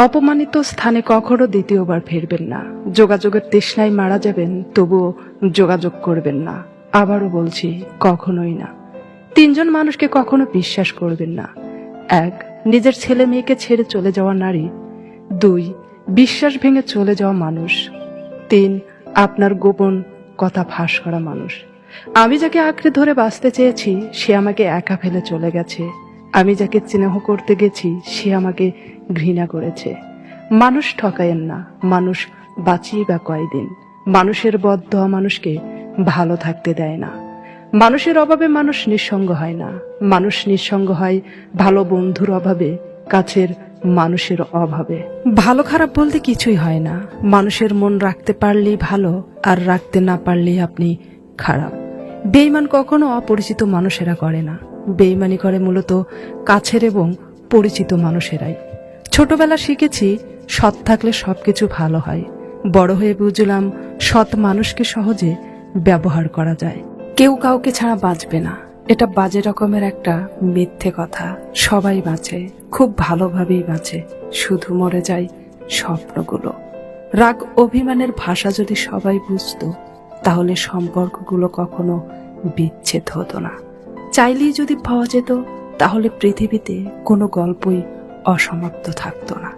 অপমানিত স্থানে কখনো দ্বিতীয়বার ফিরবেন না। যোগাযোগের তৃষ্ণায় মারা যাবেন, তবুও যোগাযোগ করবেন না। আবারও বলছি, কখনোই না। 3 জন মানুষকে কখনো বিশ্বাস করবেন না। 1, নিজের ছেলে মেয়েকে ছেড়ে চলে যাওয়া নারী। 2, বিশ্বাস ভেঙে চলে যাওয়া মানুষ। 3, আপনার গোপন কথা ফাঁস করা মানুষ। আমি যাকে আঁকড়ে ধরে বাঁচতে চেয়েছি, সে আমাকে একা ফেলে চলে গেছে। আমি যাকে স্নেহ করতে গেছি, সে আমাকে ঘৃণা করেছে। মানুষ ঠকায়েন না, মানুষ বাঁচিয়ে বা কয়দিন। মানুষের বদদোয়া মানুষকে ভালো থাকতে দেয় না। মানুষের অভাবে মানুষ নিঃসঙ্গ হয় না, মানুষ নিঃসঙ্গ হয় ভালো বন্ধুর অভাবে, কাছের মানুষের অভাবে। ভালো খারাপ বলতে কিছুই হয় না। মানুষের মন রাখতে পারলেই ভালো, আর রাখতে না পারলেই আপনি খারাপ। বেঈমান কখনো অপরিচিত মানুষেরা করে না। বেঈমানি করে মূলত কাছের এবং পরিচিত মানুষেরাই। ছোটবেলা শিখেছি, সৎ থাকলে সবকিছু ভালো হয়। বড় হয়ে বুঝলাম, সৎ মানুষকে সহজে ব্যবহার করা যায়। কেউ কাউকে ছাড়া বাঁচবে না, এটা বাজে রকমের একটা মিথ্যে কথা। সবাই বাঁচে, খুব ভালোভাবেই বাঁচে, শুধু মরে যায় স্বপ্নগুলো। রাগ অভিমানের ভাষা যদি সবাই বুঝতো, তাহলে সম্পর্কগুলো কখনো বিচ্ছেদ হতো না। চাইলেই যদি পাওয়া যেত, তাহলে পৃথিবীতে কোনো গল্পই অসমাপ্ত থাকতো না।